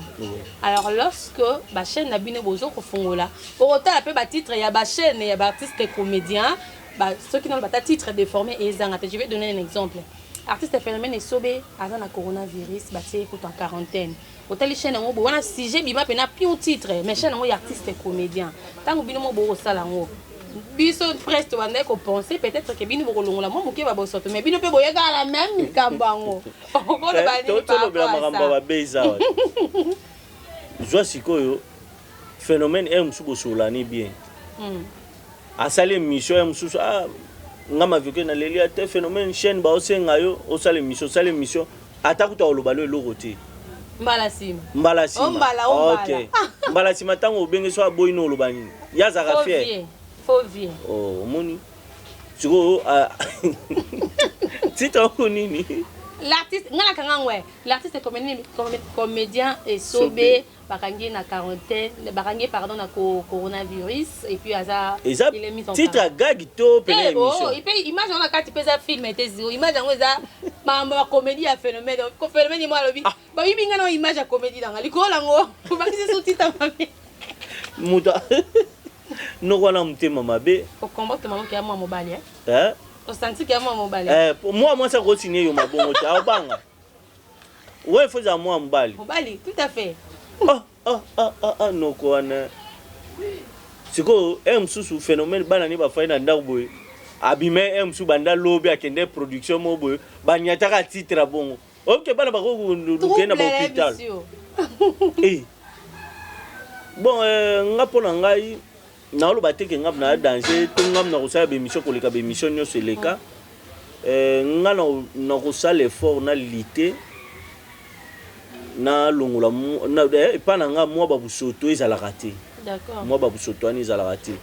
Alors lorsque ba chaîne na bino bozo ko fongola, pour autant peu ba titre ya ba chaîne ya ba artiste comédien, ceux qui n'ont pas titre déformé et ezanga. Je vais donner un exemple. Artiste phénomène et sobé avant la coronavirus, ba tie écoute en quarantaine. Autant les chaînes ngo wana sujet bima pena pion titre, mais chaîne ngo artiste comédien. Tant bino mo bo sala ngo. Biso presque on a pensé peut-être que bino bolongola mo moké ba bosoto mais bino pe boyega la même kambango. On va le bani je sikoyo phénomène est musubo solani bien. A salé mission mususu ngama vike na leli ate phénomène chaîne ba osenga yo o salé mission atakuta olobalo elorote. Mbalasima. OK. Mbalasima tango obenge so aboyino olobani. Yazaka fier. Fauvier. Oh, moni. Siko Tito nini? L'artiste, l'artiste comédien et sobé, bakangi na quarantaine, bakangi pardon na coronavirus et puis il est mis en titre gagito pele émission. Et puis image on a quand tu peux ça film était zéro. Image on ça ma comédie à phénomène. Phénomène moi lobi. Ba yibinga na image à comédie dans likola ngo. Faut pas que c'est sous titre mami. Muda. No wana mutema mabe. Au combattre maman qui a moi mobile hein? Au senti qui a moi mobile. Moi ça continue yo mabongo ta obanga. Ouais faut ça moi mbali. Mobile tout à fait. No ko wana. Siko msusu phénomène bana ni ba faina ndaboy. Abime msu banda lobi akende production moboy. Banyataka titre bongo. OK bana ba ko lukena ba hôpital. Bon ngapona ngai na lo bateke ngap na danger to ngam na ko sa be mission ko leka be mission nyo se leka ngana na ko sa l'effort na lité na longola na pa na nga mo ba busoto ezala raté. D'accord. Mo ba busoto ani ezala raté.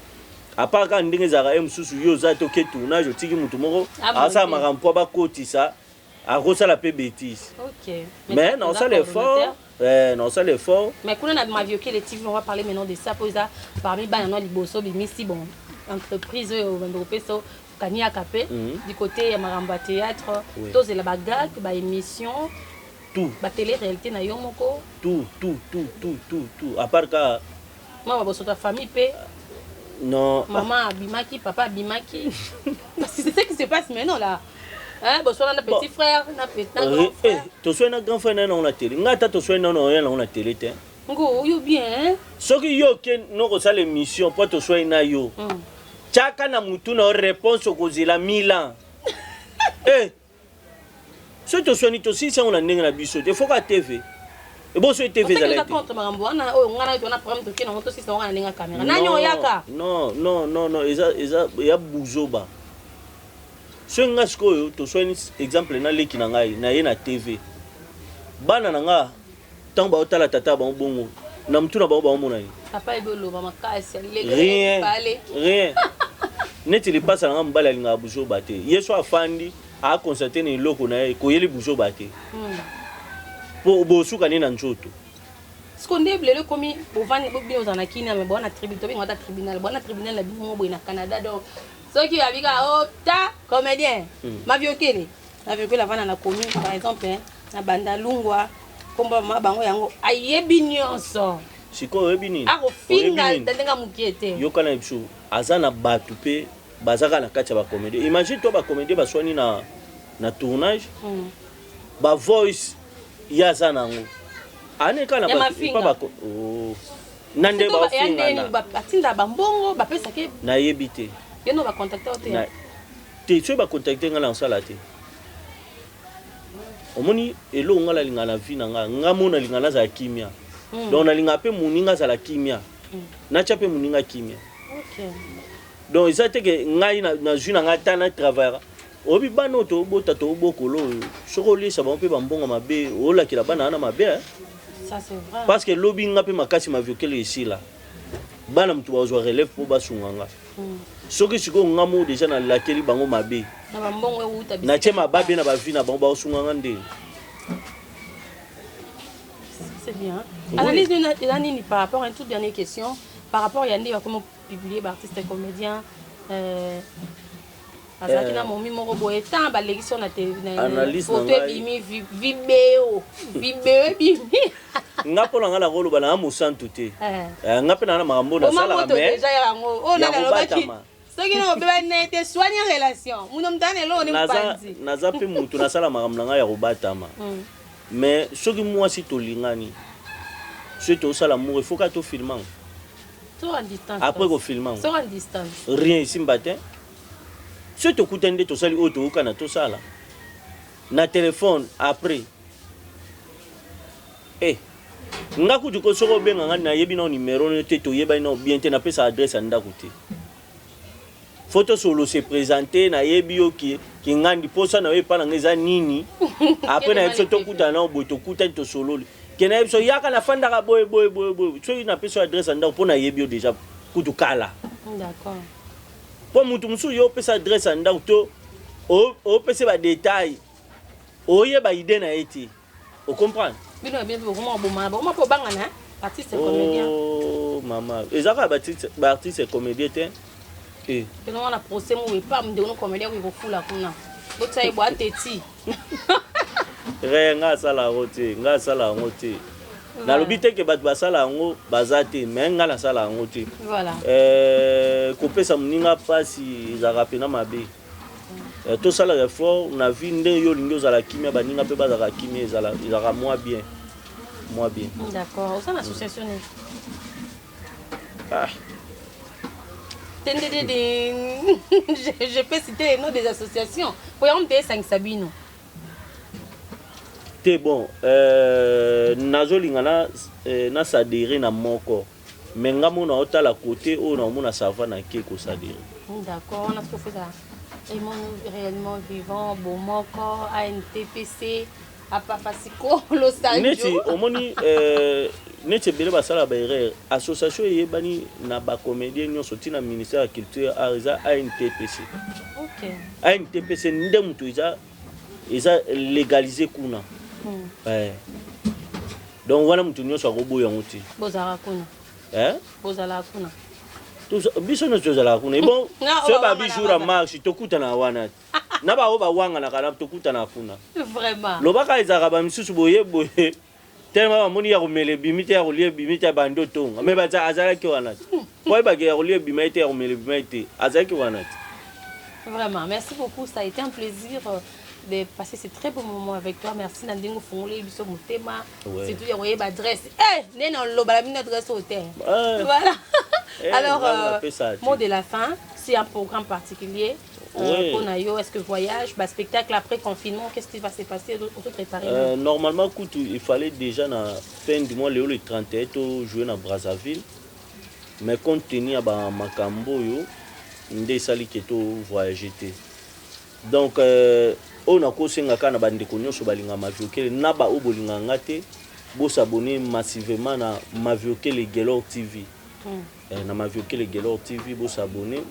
A part ka ndenge zaka msusu yo za to ke tournage otiki mutu moko asa makampo ba kotisa a ko sala pe bêtise. OK. Mais na sa l'effort non, ça l'effort. Mais quand on a ma les TV, on va parler maintenant de ça. Parmi les Liboso, Bimisi, bon, entreprise, Vendropeso, Kania Kapé, du côté Maramba Théâtre, tous les bagages, émission, tout. Télé-réalité, Nayomoko. Tout. À part que. Moi, je suis ta famille, P. Non. Maman Bimaki, papa Bimaki. C'est ce qui se passe maintenant là. Hein, bonsoir na petit frère, na petit grand frère. To sois na grand frère na on la télé. Ngata to sois na on la télé te. Ngo yo bien. Soki yo ken no ko sala émission pour to sois na yo. Chaka na mutu na réponse ko zela Milan. So to sois ni to si on la ndenge na biso. Te faut ka TV. Et bon so TV za la. Contre marambo na o ngana to na problème to ken on to si on na ndenge caméra. Na nyo yaka. Non, eza ya buzoba. Si on a un exemple na leki na ngai na ye na TV bana na nga tant ba otala tata ba bongo na mtuna ba mona ni papa ebolo ba makasi rien net il passe na mbala linga bujo bate yeso afandi a constater ni loko na ye ko yeli bujo bate po bosuka ni na njoto skonde blele komi bovani bobi ozana kina me bona tribunal la bimo bo na Canada donc ceux qui avaient ta comédien ma viokele la vana na commune par exemple na banda lungwa komba mabango yango ayebi nyonso siko yebi nini ako finga ndenga mukiete yokana biso azana batu pe bazaka na kati ba comédie imagine toi ba comédie ba swani na tournage ba voice ya zanango ane kana ba nande ba finga ba atinda ba mbongo ba pesa ke na yebite yo no ba contacter te tu vas contacter ngala en salate omoni elo ngala linga na vie nga ngamona linga na za kimia donc na linga pe muninga za la kimia na chape muninga kimia. OK. Donc ça te que ngai na juna ngata na travail obi bano to bota to bokolo sokoli ça ba pe bambonga mabe ola kila bana na mabe ça c'est vrai parce que lobi nga pe makasi ma viokele ici là bana mtu bazwa relève pour basunganga soki siko ngamo déjà na lakeli bango mabe na tie mababe na bavi na bango baosunganga nde. C'est bien. Analyse de par rapport à une toute dernière question. Par rapport à Yandi, comment publier artiste et comédien. Azaki na momi moko boye tant ba l'élection na photo bimi vibeo bimi. Ngapo na ngala rolo bana musantu te. Ngape na makambo na sala mais. Déjà yango. Oh na lobaki. Soki na obeba nete soigner relation. Muno mtane lo ne mpanzi. Naza pe mutu na sala makambo na ya robatama. Mais soki mwasi tolingani. Si tu as l'amour, il faut que tu filmes. En distance. Après que filmes. En distance. Rien ici matin. Si tu écoutes un de tes salis auto kana to sala. Na téléphone après. Eh. Ngaku du ko soko benga ngana yebi na numéro te to yeba na bien te na pesa adresse anda kuti. Photo solo se présenter na yebi yo ki ngandi posa na we pa na ngeza nini. Après na photo kuta na boto kuta to solo. Kena yebso yaka na fanda ka boy. So ina peso adresse anda pona yebio déjà kutu kala. D'accord. Po mutu musu yo pesa adresse anda to o pesa ba détail. O yeba idée na eti. O comprendre? Bino bien vraiment bon po bangana artiste et comédien. Oh maman, ezaka ba artiste et comédien te. Eh. Bino on a procès mo pas me de no comédien ko fula kuna. Botsa ebo ateti. Nga sala ngote. Na lobite ke bat basala ngo bazate mais nga na sala ngote. Voilà. Ko pesa mninga pasi za rapena mabe. To sala effort na vie ndenge yo lingo za la kimia baninga pe baza la kimia za la moi bien. D'accord. Au sein de l'association. Ah. Je peux citer les noms des associations. Pour exemple, 5 Sabino. C'est bon. Nazolinga na sadere na moko. Mais ngamo na ota la côté ou na mona savana ke ko sadere. D'accord, on a trouvé ça. Réellement vivant, bon moko, ANTPC, Apapasiko, Losadio. Neti omoni neti bele basala ba erreur. Association yebani na ba comédien nyonso tina ministère de la culture arza ANTPC. OK. ANTPC nde mutu isa légalisé kuna. Donc voilà mutu nyonso akoboya nguti. Bozala kuna. Bozala kuna. Biso no tozala kuna. Bon, so ba bijura marche tokuta na wana. Na ba oba wanga na kana tokuta na kuna. Vraiment. Lobaka izaka ba misusu boye. Tellement moni ya komele bimite ya kolie bimite bando tonga. Mais ba azala ki wana. Quoi ba ya kolie bimite ya komele bimite. Azala ki wana. Vraiment, merci beaucoup, ça a été un plaisir de passer ce très beau moment avec toi. Merci Nandingo Fongole, Biso Moutema. C'est tout, il y a adresse. Eh, non, l'obala adresse au terre. Voilà. Alors, mot de la fin, c'est un programme particulier. Est-ce que voyage, spectacle après confinement, qu'est-ce qui va se passer? On peut préparer. Normalement, il fallait déjà la fin du mois, le 31, jouer à Brazzaville. Mais compte tenu de Makambo, ndé sali keto voyager. Donc, on a kosenga kana bandeko nyonso balinga Maviokele na ba obolinga ngate bo s'abonner massivement na Maviokele Gelor TV. Na Maviokele Gelor TV bo s'abonner.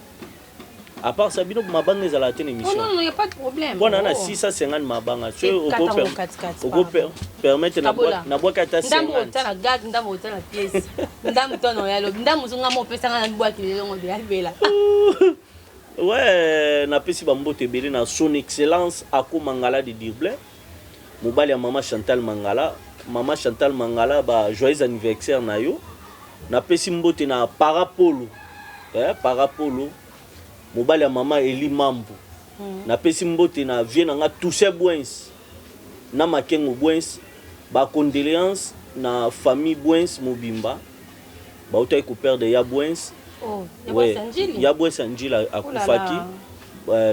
À part ça bino mabanga ezala te émission. Non, il y a pas de problème. Bon on a 650 mabanga. Tu on peut permettre na bois kata 50. Ndambo tala gag ndambo tala pièce. Ndambo tono ya lo ndambo zunga mo pesa na bois ki le ngo de albela. Ouais, na pesi bambote belé na son excellence Ako Mangala de Dirblé. Mobali ya maman Chantal Mangala ba joyeux anniversaire na yo. Na pesi mbote na Parapolo. Parapolo. Mobali ya maman Eli Mambu. Na pesi mbote na vie na nga Touché Bouens. Na Makengo Bouens. Ba condoléances na famille Bouens Mobimba. Ba utai ko père de ya Bouens. Oh, Yaboué Sanjil à Koufaki,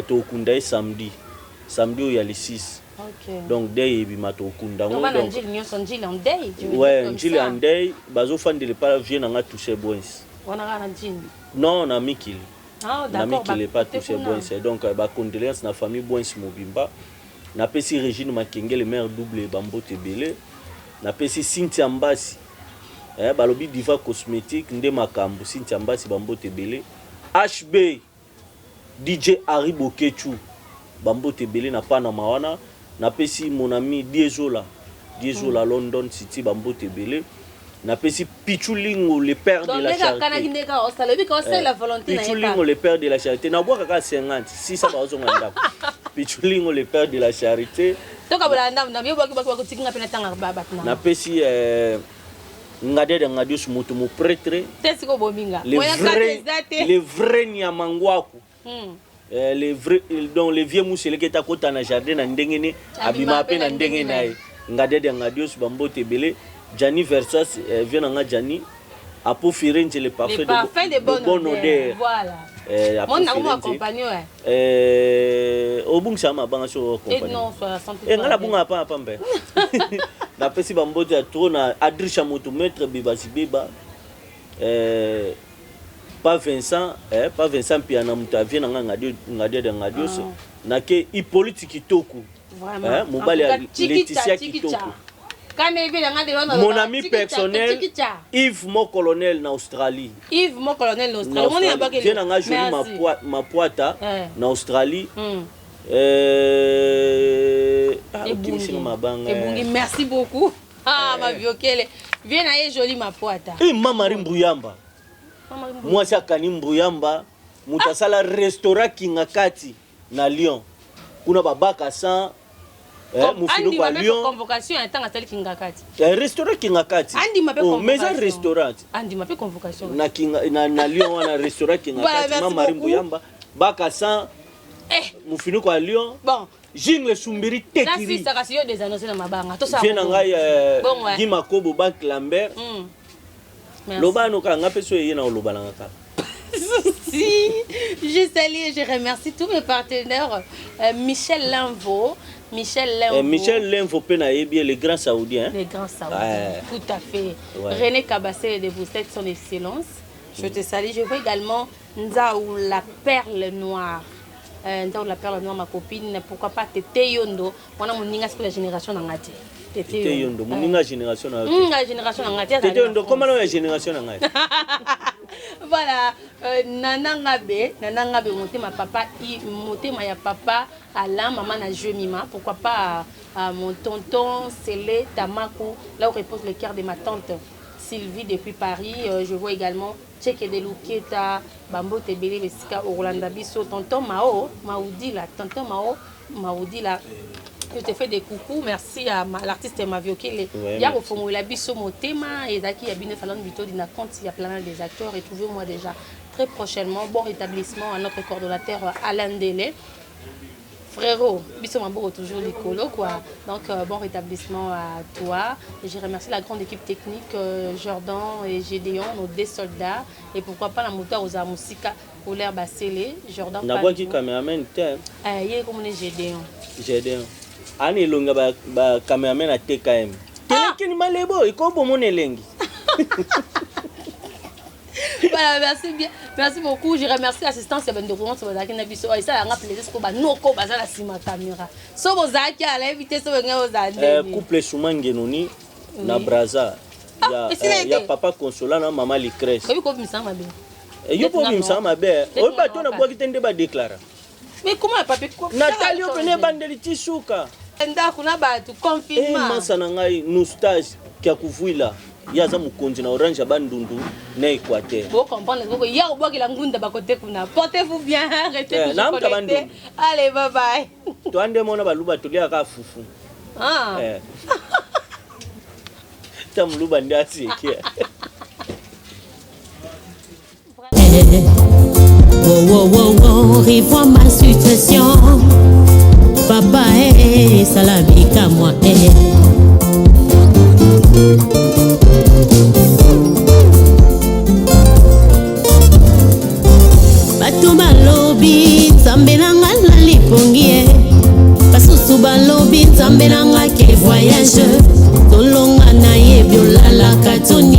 Tokunda samedi il y a les 6. Donc day bima Tokunda. Donc Sanjil en day. Ouais, Sanjil en day, bazo fan de le pas vient na toucher Bouens. On a Sanjil. Non, na Mikil. Ah d'accord. Na Mikil pas toucher Bouens. Donc ba condoléances na famille Bouens Mobimba. Na pesi Régine Makengele mère double Bambote Belé. Na pesi Cynthia Mbasi. Balobi diva cosmétique nde makambo Cynthia Mbasi Bambote Belé HB DJ Harry Bokechu bambo tebele na pana mawana na pesi mon ami Diezola London City bambo tebele na pesi Pichulingo le père de la charité Pichulingo le père de la charité na boka ka 50 si ça ba ozonga Pichulingo le père de la charité na pesi ngade de ngadius mutu mu prêtre le vrai Nyamangwaku les vrais donc les vieux musele qui ta kota na jardin na ndengene abima pe na ndengene ngade de ngadius bambo tebele Jani Versas vient nga Jani a pour Firenze le parfait de bonne odeur voilà mon amour accompagné au bung sama banga so compagnie non 60 ngala bunga pa pambe na pesi bambo ya trona Adrisha Moto maître Bibasi Beba pas Vincent Piana muta vient nga ngade de ngadios na ke Hippolyte Kitoko vraiment mobali Laetitia Kitoko. Mon ami personnel, Yves mon colonel en Australie. Yves mon colonel en Australie. Je n'ai joué ma poita en Australie. Merci beaucoup. Ah, ma viokele. Viens à jolie ma poita. Et Mamari Mbuyamba. Moi, c'est Kani Mbuyamba. Mutasala restaurant Kingakati na Lyon. Kuna babaka sans. Andi ma convocation en tant que Kingakati. Restaurant Kingakati. Andi ma convocation. Mais un restaurant. Andi ma convocation. Na Lyon on a restaurant Kingakati. Mama Rimbuyamba. Bakasa. Mufinu kwa Lyon. Bon. Jingle Sumbiri Tekiri. Na si ça kasio des annonces na mabanga. To ça. Viens ngai Gima Kobo Bank Lambert. Merci. Lobano ka ngape so yena lobalanga ka. Si, je salue et je remercie tous mes partenaires. Michel Linvo, les grands Saoudiens. Les grands Saoudiens, tout à fait. Ouais. René Kabassé de vous êtes son excellence. Je te salue. Je vois également Nzaou la perle noire. Nzaou la perle noire, ma copine. Pourquoi pas Tété Yondo. On a mon ningas pour la génération d'Angati. Tété Yondo, mon ningas génération d'Angati. La génération d'Angati. Tété Yondo, comment la génération d'Angati? Voilà, Nanangabe, monter ma papa, monter ma papa, Alain, maman na Jemima, pourquoi pas mon tonton Célé Tamako, là où repose le cœur de ma tante Sylvie depuis Paris. Je vois également Tchèque de Luketa, Bambo Tebele, Vesika, Orlando Bisso, tonton Mao, Maoudi là, tonton Mao, Maoudi là. Je te fais des coucous, merci à l'artiste Maviokele. Il y a au fond la biso motema et Zaki Yabine Salon Bito dina compte il y a plein des acteurs et toujours moi déjà très prochainement bon rétablissement à notre coordonnateur Alain Délé. Frérot, biso mabo toujours l'écolo quoi. Donc bon rétablissement à toi. Et je remercie la grande équipe technique Jordan et Gédéon, nos deux soldats et pourquoi pas la moteur aux Amusika pour l'air Bassélé, Jordan. Na voix qui caméraman t'es. Hier comme on est Gédéon. Gédéon. Ani longa ba cameraman à TKM. Telekini malebo ikobo monelengi. Voilà, merci bien. Merci beaucoup. Je remercie l'assistance de Bendouron sur la Kinabiso. Et ça a un plaisir pour nous ko baza la sima caméra. So bozaki à l'invité so nga ozande. Couple Soumangenoni na Braza. Il y a papa Consola na maman Licresse. Ko ko misama be. Yo po misama be. O ba to na bwa kitende ba déclarer. Mais comment papi ko? Nathalie opene bandeli tisuka. Nda kuna ba tu confinement. Masa na ngai nous stage kia kuvuila. Yaza mukonzi na orange bandundu na Équateur. Vous comprenez que ya oboki la ngunda ba côté kuna. Portez-vous bien, restez toujours connectés. Allez, bye bye. To ande mona baluba tolia ka fufu. Ah. Tamluba ndasi kia. Oh, revois ma situation. Papa est salamika moi. Batu balobi nzambe nanga na lipongie. Basusu balobi nzambe nanga ke voyage. Tolonga na ye biolala katoni.